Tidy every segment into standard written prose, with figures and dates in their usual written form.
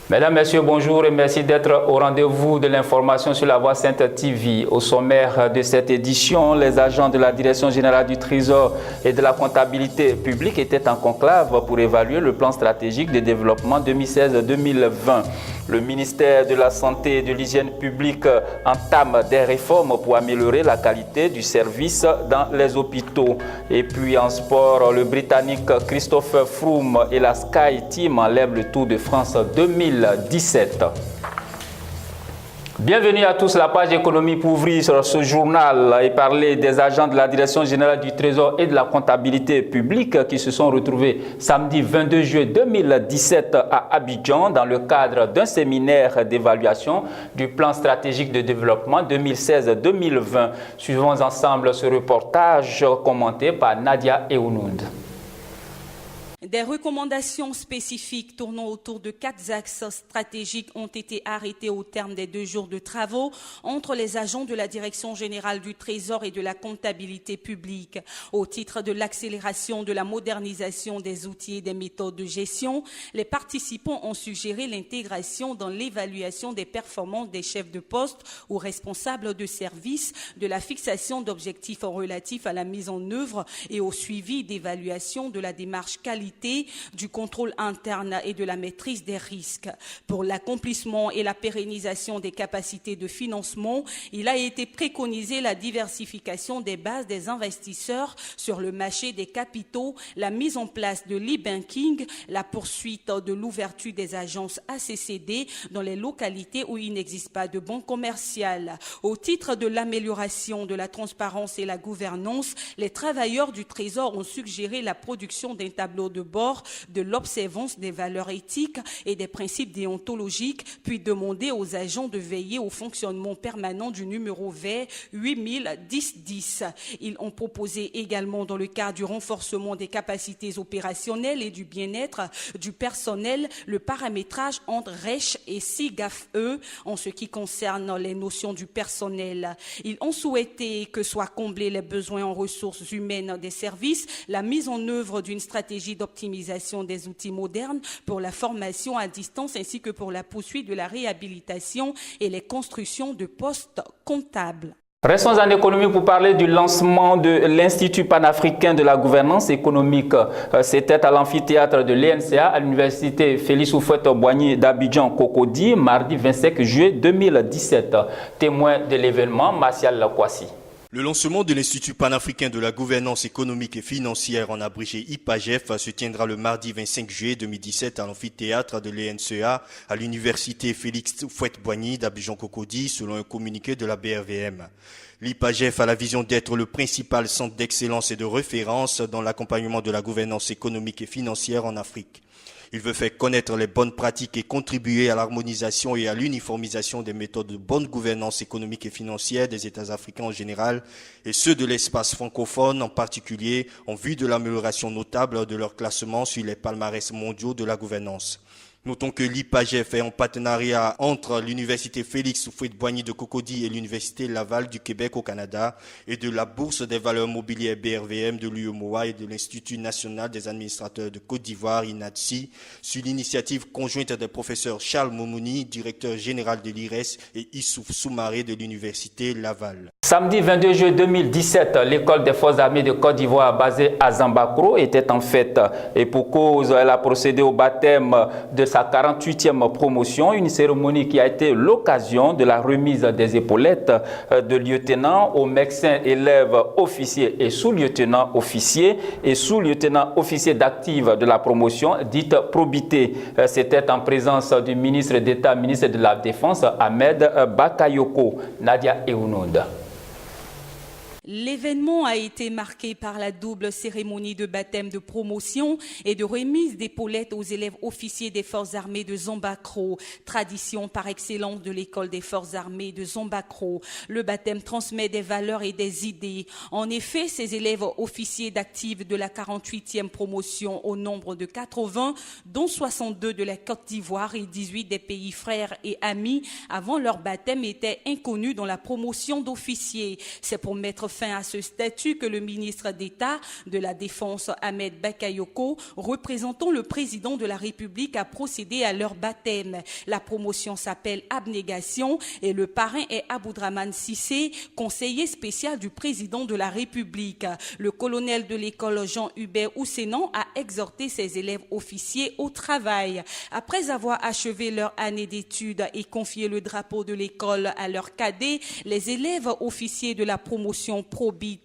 Mesdames, Messieurs, bonjour et merci d'être au rendez-vous de l'information sur la Voix Sainte TV. Au sommaire de cette édition, les agents de la Direction générale du Trésor et de la comptabilité publique étaient en conclave pour évaluer le plan stratégique de développement 2016-2020. Le ministère de la Santé et de l'Hygiène publique entame des réformes pour améliorer la qualité du service dans les hôpitaux. Et puis en sport, le Britannique Christopher Froome et la Sky Team enlèvent le Tour de France 2017. Bienvenue à tous, la page économie pour ouvrir sur ce journal et parler des agents de la Direction générale du Trésor et de la comptabilité publique qui se sont retrouvés samedi 22 juillet 2017 à Abidjan dans le cadre d'un séminaire d'évaluation du plan stratégique de développement 2016-2020. Suivons ensemble ce reportage commenté par Nadia Eounoud. Des recommandations spécifiques tournant autour de 4 axes stratégiques ont été arrêtées au terme des 2 jours de travaux entre les agents de la Direction générale du Trésor et de la comptabilité publique. Au titre de l'accélération de la modernisation des outils et des méthodes de gestion, les participants ont suggéré l'intégration dans l'évaluation des performances des chefs de poste ou responsables de service, de la fixation d'objectifs relatifs à la mise en œuvre et au suivi d'évaluation de la démarche qualité, du contrôle interne et de la maîtrise des risques. Pour l'accomplissement et la pérennisation des capacités de financement, il a été préconisé la diversification des bases des investisseurs sur le marché des capitaux, la mise en place de l'e-banking, la poursuite de l'ouverture des agences ACCD dans les localités où il n'existe pas de banque commerciale. Au titre de l'amélioration de la transparence et la gouvernance, les travailleurs du Trésor ont suggéré la production d'un tableau de bord de l'observance des valeurs éthiques et des principes déontologiques, puis demander aux agents de veiller au fonctionnement permanent du numéro vert 801010. Ils ont proposé également, dans le cadre du renforcement des capacités opérationnelles et du bien-être du personnel, le paramétrage entre RECH et SIGAF-E en ce qui concerne les notions du personnel. Ils ont souhaité que soient comblés les besoins en ressources humaines des services, la mise en œuvre d'une stratégie d'optimisation des outils modernes pour la formation à distance ainsi que pour la poursuite de la réhabilitation et les constructions de postes comptables. Restons en économie pour parler du lancement de l'Institut panafricain de la gouvernance économique. C'était à l'amphithéâtre de l'ENCA à l'université Félix Houphouët-Boigny d'Abidjan Cocody, mardi 25 juillet 2017. Témoin de l'événement, Martial Lakwasi. Le lancement de l'Institut panafricain de la gouvernance économique et financière, en abrégé IPAGEF, se tiendra le mardi 25 juillet 2017 à l'amphithéâtre de l'ENCA à l'université Félix Houphouët-Boigny d'Abidjan Cocody, selon un communiqué de la BRVM. L'IPAGEF a la vision d'être le principal centre d'excellence et de référence dans l'accompagnement de la gouvernance économique et financière en Afrique. Il veut faire connaître les bonnes pratiques et contribuer à l'harmonisation et à l'uniformisation des méthodes de bonne gouvernance économique et financière des États africains en général et ceux de l'espace francophone en particulier en vue de l'amélioration notable de leur classement sur les palmarès mondiaux de la gouvernance. Notons que l'IPAGEF est en partenariat entre l'université Félix Houphouët-Boigny de Cocody et l'université Laval du Québec au Canada et de la Bourse des valeurs mobilières BRVM de l'UEMOA et de l'Institut national des administrateurs de Côte d'Ivoire, INADSI, sur l'initiative conjointe des professeurs Charles Momouni, directeur général de l'IRES, et Issouf Soumaré de l'université Laval. Samedi 22 juillet 2017, l'école des forces armées de Côte d'Ivoire basée à Zambakro était en fête et pour cause, elle a procédé au baptême de sa 48e promotion, une cérémonie qui a été l'occasion de la remise des épaulettes de lieutenants aux médecins, élèves, officiers et sous-lieutenants officiers et sous-lieutenants officiers d'actifs de la promotion dite probité. C'était en présence du ministre d'État, ministre de la Défense, Ahmed Bakayoko. Nadia Eounoud. L'événement a été marqué par la double cérémonie de baptême de promotion et de remise d'épaulettes aux élèves officiers des forces armées de Zambakro, tradition par excellence de l'école des forces armées de Zambakro. Le baptême transmet des valeurs et des idées. En effet, ces élèves officiers d'actifs de la 48e promotion au nombre de 80, dont 62 de la Côte d'Ivoire et 18 des pays frères et amis, avant leur baptême étaient inconnus dans la promotion d'officiers. C'est pour mettre fin à ce statut que le ministre d'État de la Défense, Ahmed Bakayoko, représentant le président de la République, a procédé à leur baptême. La promotion s'appelle Abnégation et le parrain est Aboudraman Sissé, conseiller spécial du président de la République. Le colonel de l'école Jean-Hubert Oussenan a exhorté ses élèves officiers au travail. Après avoir achevé leur année d'études et confié le drapeau de l'école à leurs cadets, les élèves officiers de la promotion Probit,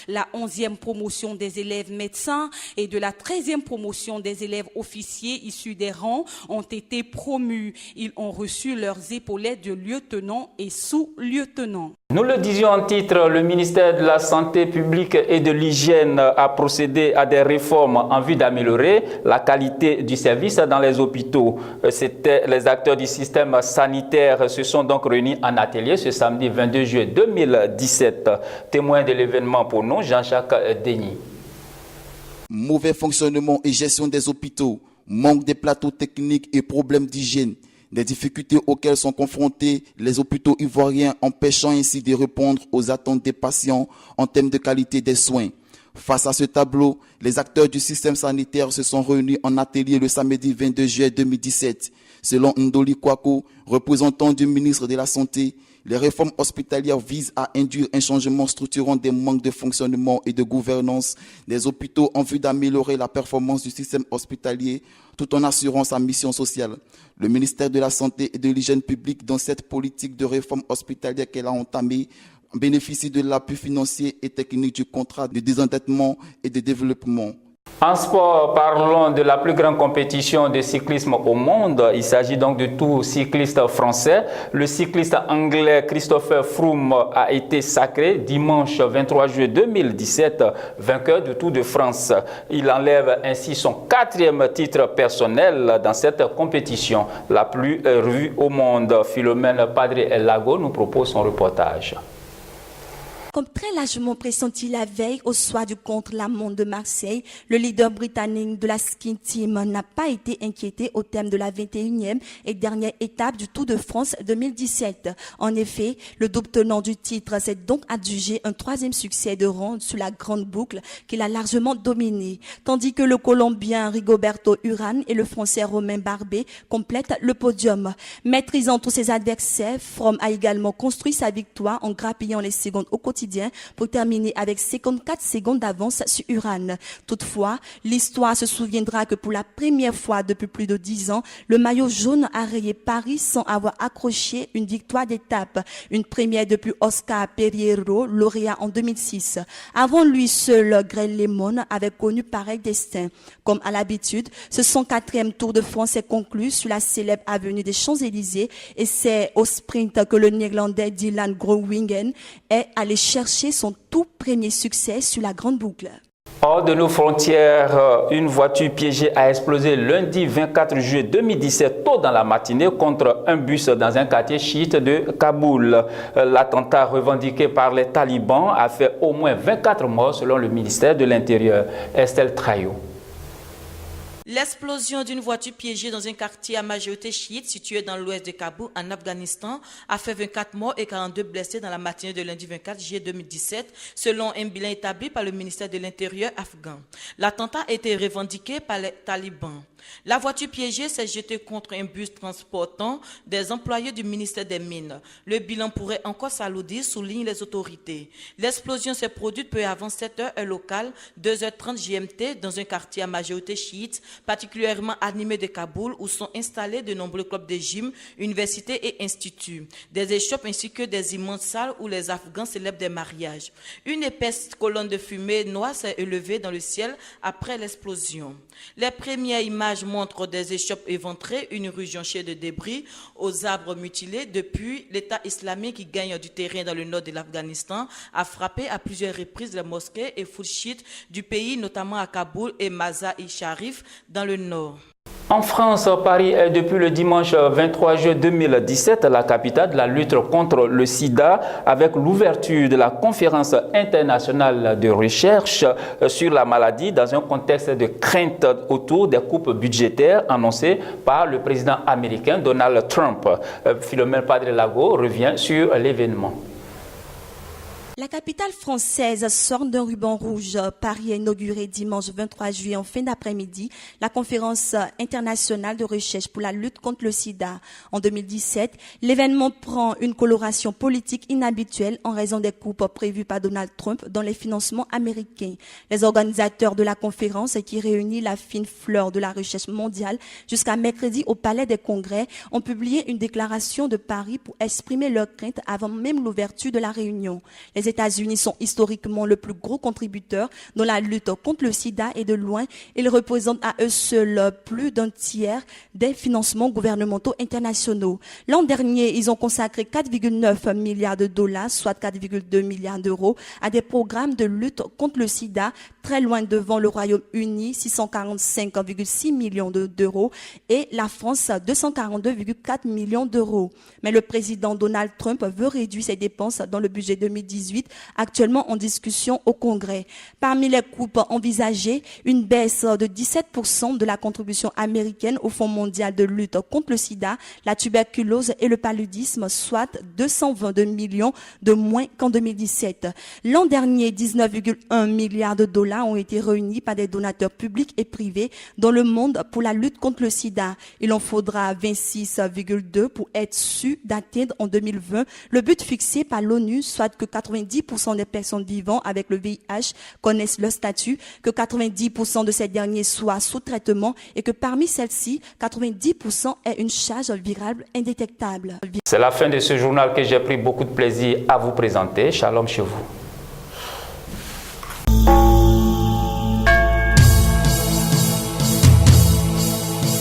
la 11e promotion des élèves médecins et de la 13e promotion des élèves officiers issus des rangs ont été promus. Ils ont reçu leurs épaulettes de lieutenant et sous-lieutenant. Nous le disions en titre, le ministère de la Santé publique et de l'Hygiène a procédé à des réformes en vue d'améliorer la qualité du service dans les hôpitaux. Les acteurs du système sanitaire se sont donc réunis en atelier ce samedi 22 juillet 2017. Témoin de l'événement pour nous, Jean-Jacques Denis. Mauvais fonctionnement et gestion des hôpitaux, manque des plateaux techniques et problèmes d'hygiène. Des difficultés auxquelles sont confrontés les hôpitaux ivoiriens, empêchant ainsi de répondre aux attentes des patients en termes de qualité des soins. Face à ce tableau, les acteurs du système sanitaire se sont réunis en atelier le samedi 22 juillet 2017. Selon Ndoli Kwako, représentant du ministre de la Santé, les réformes hospitalières visent à induire un changement structurant des manques de fonctionnement et de gouvernance des hôpitaux en vue d'améliorer la performance du système hospitalier tout en assurant sa mission sociale. Le ministère de la Santé et de l'Hygiène publique, dans cette politique de réforme hospitalière qu'elle a entamée, bénéficie de l'appui financier et technique du contrat de désendettement et de développement. En sport, parlons de la plus grande compétition de cyclisme au monde. Il s'agit donc de tout cycliste français. Le cycliste anglais Christopher Froome a été sacré dimanche 23 juillet 2017, vainqueur du Tour de France. Il enlève ainsi son 4e titre personnel dans cette compétition, la plus vue au monde. Philomène Padre-Lago nous propose son reportage. Comme très largement pressenti la veille au soir du contre-la-montre de Marseille, le leader britannique de la ski team n'a pas été inquiété au terme de la 21e et dernière étape du Tour de France 2017. En effet, le double tenant du titre s'est donc adjugé un 3e succès de rang sur la grande boucle qu'il a largement dominé, tandis que le Colombien Rigoberto Urán et le Français Romain Bardet complètent le podium. Maîtrisant tous ses adversaires, Froome a également construit sa victoire en grappillant les secondes au quotidien pour terminer avec 54 secondes d'avance sur Urán. Toutefois, l'histoire se souviendra que pour la première fois depuis plus de 10 ans, le maillot jaune a rayé Paris sans avoir accroché une victoire d'étape. Une première depuis Oscar Pereiro, lauréat en 2006. Avant lui, seul Greg LeMond avait connu pareil destin. Comme à l'habitude, ce 104e Tour de France est conclu sur la célèbre avenue des Champs-Élysées et c'est au sprint que le Néerlandais Dylan Groenewegen est allé chercher son tout premier succès sur la grande boucle. Hors de nos frontières, une voiture piégée a explosé lundi 24 juillet 2017 tôt dans la matinée contre un bus dans un quartier chiite de Kaboul. L'attentat revendiqué par les talibans a fait au moins 24 morts selon le ministère de l'Intérieur. Estelle Trayo. L'explosion d'une voiture piégée dans un quartier à majorité chiite situé dans l'ouest de Kaboul, en Afghanistan, a fait 24 morts et 42 blessés dans la matinée de lundi 24 juillet 2017, selon un bilan établi par le ministère de l'Intérieur afghan. L'attentat a été revendiqué par les talibans. La voiture piégée s'est jetée contre un bus transportant des employés du ministère des Mines. Le bilan pourrait encore s'alourdir, soulignent les autorités. L'explosion s'est produite peu avant 7h heure locale, 2h30 GMT, dans un quartier à majorité chiite, particulièrement animé de Kaboul, où sont installés de nombreux clubs de gym, universités et instituts, des échoppes ainsi que des immenses salles où les Afghans célèbrent des mariages. Une épaisse colonne de fumée noire s'est élevée dans le ciel après l'explosion. Les premières images montrent des échoppes éventrées, une rue jonchée de débris, aux arbres mutilés. Depuis, l'État islamique qui gagne du terrain dans le nord de l'Afghanistan a frappé à plusieurs reprises les mosquées et foules chiites du pays, notamment à Kaboul et Mazar-i-Sharif dans le nord. En France, Paris est depuis le dimanche 23 juillet 2017 la capitale de la lutte contre le sida avec l'ouverture de la conférence internationale de recherche sur la maladie dans un contexte de crainte autour des coupes budgétaires annoncées par le président américain Donald Trump. Philomène Padre-Lago revient sur l'événement. La capitale française sort d'un ruban rouge. Paris a inauguré dimanche 23 juillet en fin d'après-midi la conférence internationale de recherche pour la lutte contre le sida. En 2017, l'événement prend une coloration politique inhabituelle en raison des coupes prévues par Donald Trump dans les financements américains. Les organisateurs de la conférence, qui réunit la fine fleur de la recherche mondiale jusqu'à mercredi au Palais des Congrès, ont publié une déclaration de Paris pour exprimer leurs craintes avant même l'ouverture de la réunion. Les États-Unis sont historiquement le plus gros contributeur dans la lutte contre le sida et de loin, ils représentent à eux seuls plus d'un tiers des financements gouvernementaux internationaux. L'an dernier, ils ont consacré 4,9 milliards de dollars, soit 4,2 milliards d'euros, à des programmes de lutte contre le sida, très loin devant le Royaume-Uni, 645,6 millions d'euros, et la France, 242,4 millions d'euros. Mais le président Donald Trump veut réduire ses dépenses dans le budget 2018, actuellement en discussion au Congrès. Parmi les coupes envisagées, une baisse de 17% de la contribution américaine au Fonds mondial de lutte contre le sida, la tuberculose et le paludisme, soit 222 millions de moins qu'en 2017. L'an dernier, 19,1 milliards de dollars ont été réunis par des donateurs publics et privés dans le monde pour la lutte contre le sida. Il en faudra 26,2 pour être sûr d'atteindre en 2020 le but fixé par l'ONU, soit que 90% des personnes vivant avec le VIH connaissent leur statut, que 90% de ces derniers soient sous traitement et que parmi celles-ci, 90% aient une charge virale indétectable. C'est la fin de ce journal que j'ai pris beaucoup de plaisir à vous présenter. Shalom chez vous.